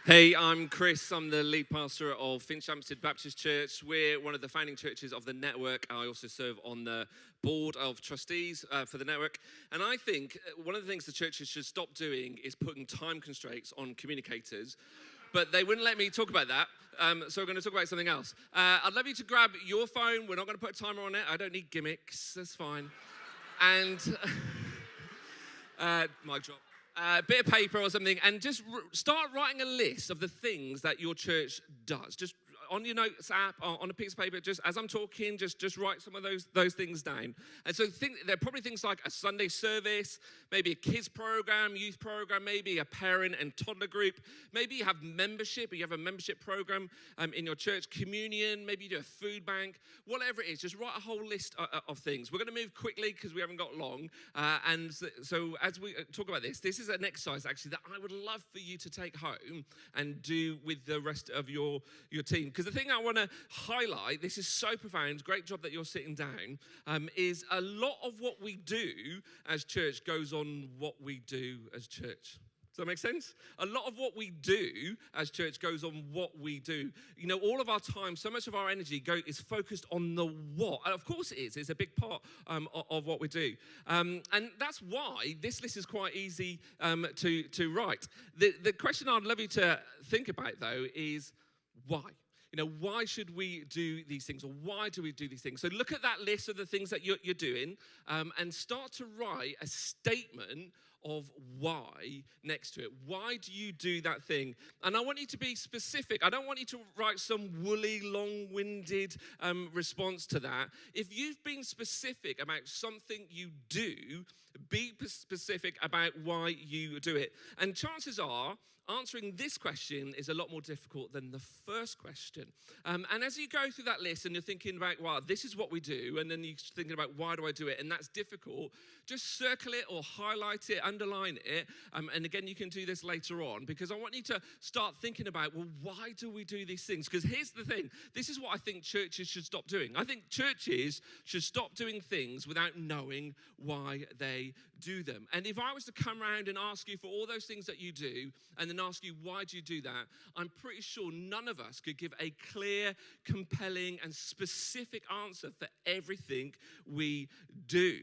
Hey, I'm Chris. I'm the lead pastor of Finchampstead Baptist Church. We're one of the founding churches of the network. I also serve on the board of trustees for the network. And I think one of the things the churches should stop doing is putting time constraints on communicators. But they wouldn't let me talk about that, so we're going to talk about something else. I'd love you to grab your phone. We're not going to put a timer on it. I don't need gimmicks. That's fine. And mic drop. Bit of paper or something, and just start writing a list of the things that your church does. Just on your notes app, on a piece of paper, just as I'm talking, just write some of those things down. And so there are probably things like a Sunday service, maybe a kids program, youth program, maybe a parent and toddler group. Maybe you have membership, or you have a membership program in your church, communion, maybe you do a food bank, whatever it is. Just write a whole list of things. We're going to move quickly because we haven't got long. And so as we talk about this is an exercise actually that I would love for you to take home and do with the rest of your team. Because the thing I want to highlight, this is so profound, great job that you're sitting down, is a lot of what we do as church goes on what we do as church. Does that make sense? A lot of what we do as church goes on what we do. You know, all of our time, so much of our energy is focused on the what. And of course it is. It's a big part of what we do. And that's why this list is quite easy to write. The question I'd love you to think about, though, is why? You know, why should we do these things, or why do we do these things? So look at that list of the things that you're doing and start to write a statement of why next to it. Why do you do that thing? And I want you to be specific. I don't want you to write some woolly, long-winded response to that. If you've been specific about something you do, be specific about why you do it. And chances are, answering this question is a lot more difficult than the first question. And as you go through that list and you're thinking about, wow, this is what we do, and then you're thinking about why do I do it, and that's difficult, just circle it or highlight it, underline it. And again, you can do this later on, because I want you to start thinking about, well, why do we do these things? Because here's the thing. This is what I think churches should stop doing. I think churches should stop doing things without knowing why they do them. And if I was to come around and ask you for all those things that you do, and then ask you, why do you do that? I'm pretty sure none of us could give a clear, compelling, and specific answer for everything we do.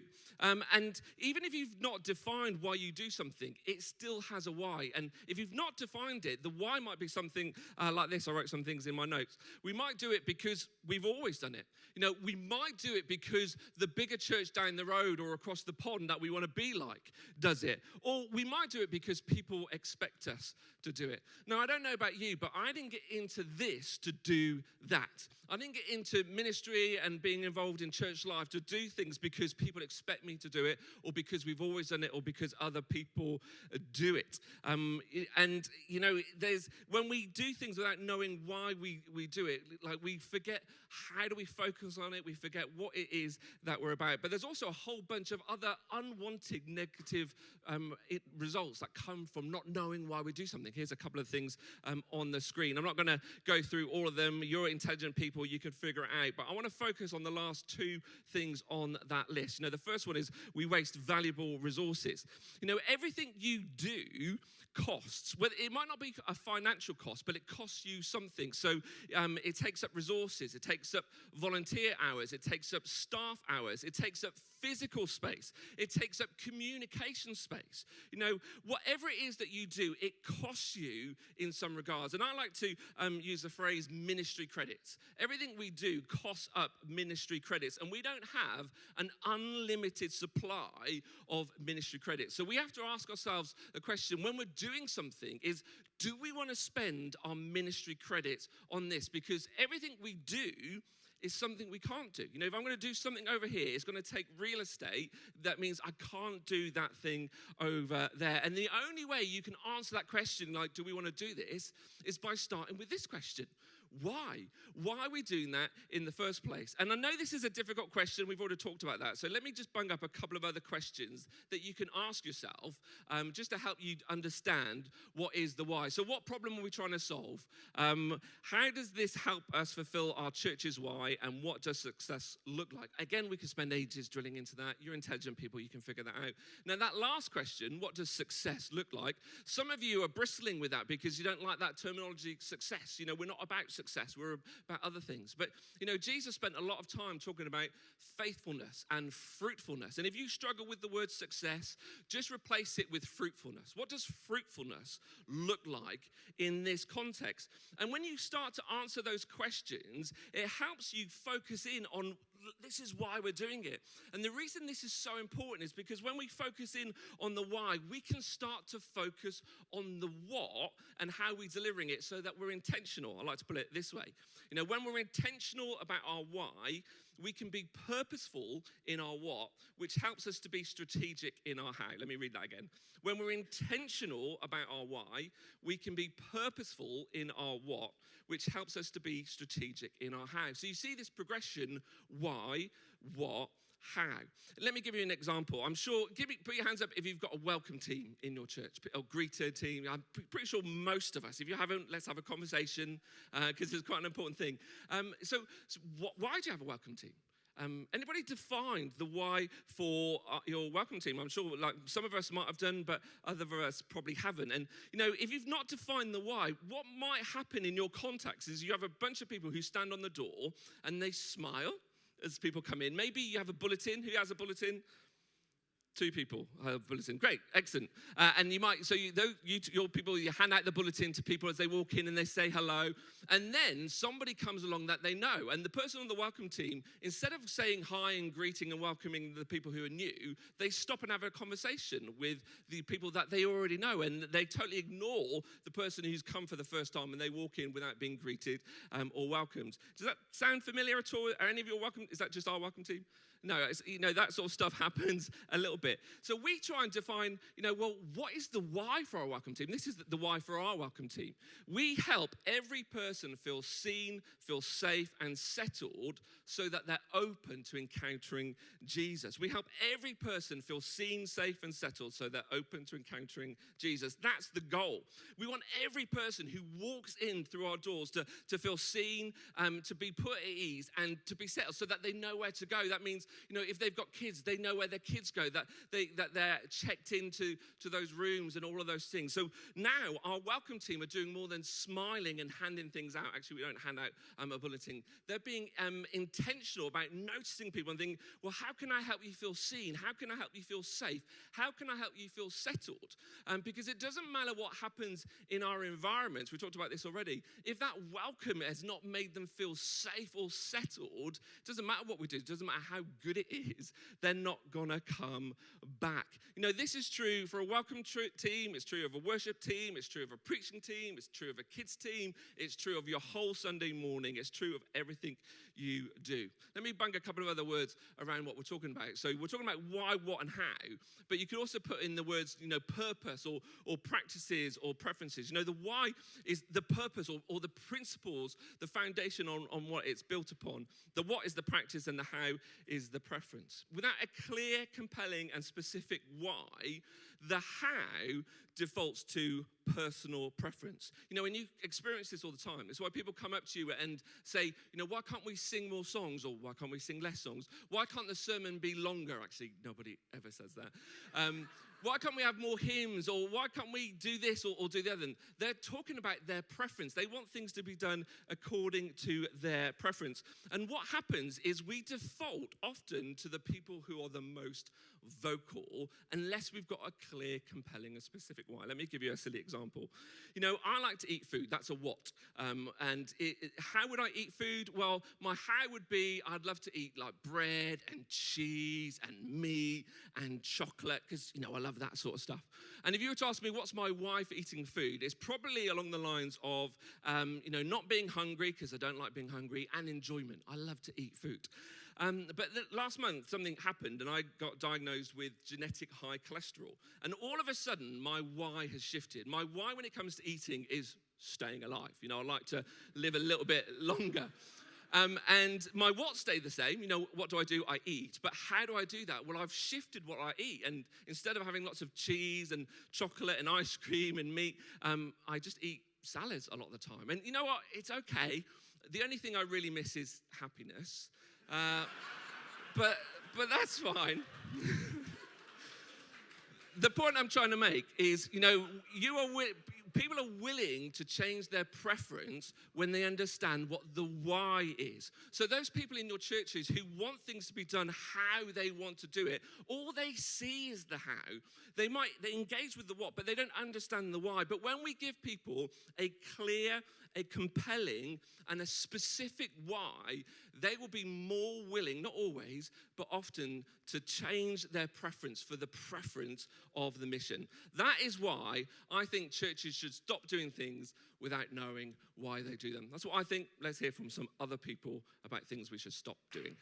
And even if you've not defined why you do something, it still has a why. And if you've not defined it, the why might be something like this. I wrote some things in my notes. We might do it because we've always done it. You know, we might do it because the bigger church down the road or across the pond that we want to be like does it. Or we might do it because people expect us to do it. Now, I don't know about you, but I didn't get into this to do that. I didn't get into ministry and being involved in church life to do things because people expect me to do it, or because we've always done it, or because other people do it. And, you know, when we do things without knowing why we do it, like we forget how do we focus on it, we forget what it is that we're about. But there's also a whole bunch of other unwanted negative results that come from not knowing why we do something. Here's a couple of things on the screen. I'm not going to go through all of them. You're intelligent people, you can figure it out. But I want to focus on the last two things on that list. You know, the first one is we waste valuable resources. You know, everything you do costs. Well, it might not be a financial cost, but it costs you something. So it takes up resources, it takes up volunteer hours, it takes up staff hours, it takes up physical space, it takes up communication space. You know, whatever it is that you do, it costs you in some regards. And I like to use the phrase ministry credits. Everything we do costs up ministry credits, and we don't have an unlimited supply of ministry credits. So we have to ask ourselves the question, when we're doing something, is do we want to spend our ministry credits on this? Because everything we do is something we can't do. You know, if I'm going to do something over here, it's going to take real estate. That means I can't do that thing over there. And the only way you can answer that question, like, do we want to do this, is by starting with this question. Why? Why are we doing that in the first place? And I know this is a difficult question. We've already talked about that. So let me just bung up a couple of other questions that you can ask yourself just to help you understand what is the why. So what problem are we trying to solve? How does this help us fulfill our church's why? And what does success look like? Again, we could spend ages drilling into that. You're intelligent people. You can figure that out. Now, that last question, what does success look like? Some of you are bristling with that because you don't like that terminology, success. We're not about success, we're about other things. But, Jesus spent a lot of time talking about faithfulness and fruitfulness. And if you struggle with the word success, just replace it with fruitfulness. What does fruitfulness look like in this context? And when you start to answer those questions, it helps you focus in on this is why we're doing it. And the reason this is so important is because when we focus in on the why, we can start to focus on the what and how we're delivering it so that we're intentional. I like to put it this way. When we're intentional about our why, we can be purposeful in our what, which helps us to be strategic in our how. Let me read that again. When we're intentional about our why, we can be purposeful in our what, which helps us to be strategic in our how. So you see this progression, why, what, how. Let me give you an example. I'm sure, put your hands up if you've got a welcome team in your church, or greeter team. I'm pretty sure most of us, if you haven't, let's have a conversation, because it's quite an important thing. Why do you have a welcome team? Anybody defined the why for your welcome team? I'm sure like some of us might have done, but other of us probably haven't. And, if you've not defined the why, what might happen in your context is you have a bunch of people who stand on the door and they smile as people come in. Maybe you have a bulletin. Who has a bulletin? 2 people have a bulletin. Great, excellent. And you might, your people, you hand out the bulletin to people as they walk in and they say hello. And then somebody comes along that they know. And the person on the welcome team, instead of saying hi and greeting and welcoming the people who are new, they stop and have a conversation with the people that they already know. And they totally ignore the person who's come for the first time and they walk in without being greeted or welcomed. Does that sound familiar at all? Are any of your welcome? Is that just our welcome team? No, that sort of stuff happens a little bit. So we try and define, what is the why for our welcome team? This is the why for our welcome team. We help every person feel seen, feel safe, and settled so that they're open to encountering Jesus. We help every person feel seen, safe, and settled so they're open to encountering Jesus. That's the goal. We want every person who walks in through our doors to feel seen, to be put at ease, and to be settled so that they know where to go. That means, if they've got kids, they know where their kids go, that they're checked into those rooms and all of those things. So now our welcome team are doing more than smiling and handing things out. Actually, we don't hand out a bulletin. They're being intentional about noticing people and thinking, well, how can I help you feel seen? How can I help you feel safe? How can I help you feel settled? Because it doesn't matter what happens in our environments. We talked about this already. If that welcome has not made them feel safe or settled, it doesn't matter what we do. It doesn't matter how good it is. They're not going to come back. This is true for a welcome team. It's true of a worship team. It's true of a preaching team. It's true of a kids team. It's true of your whole Sunday morning. It's true of everything you do. Let me bang a couple of other words around what we're talking about. So we're talking about why, what, and how, but you could also put in the words, purpose or practices or preferences. The why is the purpose or the principles, the foundation on what it's built upon. The what is the practice and the how is the preference. Without a clear, compelling, and specific why, the how defaults to personal preference. And you experience this all the time. It's why people come up to you and say, why can't we sing more songs, or why can't we sing less songs? Why can't the sermon be longer? Actually, nobody ever says that. Why can't we have more hymns, or why can't we do this or do the other? They're talking about their preference. They want things to be done according to their preference. And what happens is we default often to the people who are the most vocal unless we've got a clear, compelling, and specific why. Let me give you a silly example. I like to eat food. That's a what. How would I eat food? Well, my how would be I'd love to eat like bread and cheese and meat and chocolate because, I love that sort of stuff. And if you were to ask me what's my why for eating food, it's probably along the lines of, not being hungry because I don't like being hungry, and enjoyment. I love to eat food. Last month, something happened, and I got diagnosed with genetic high cholesterol. And all of a sudden, my why has shifted. My why when it comes to eating is staying alive. You know, I like to live a little bit longer. And my what stayed the same. You know, what do? I eat. But how do I do that? Well, I've shifted what I eat. And instead of having lots of cheese and chocolate and ice cream and meat, I just eat salads a lot of the time. And you know what? It's okay. The only thing I really miss is happiness. But that's fine. The point I'm trying to make is, you know, people are willing to change their preference when they understand what the why is. So those people in your churches who want things to be done how they want to do it, all they see is the how. They engage with the what, but they don't understand the why. But when we give people a clear, a compelling, and a specific why, they will be more willing, not always, but often, to change their preference for the preference of the mission. That is why I think churches should stop doing things without knowing why they do them. That's what I think. Let's hear from some other people about things we should stop doing.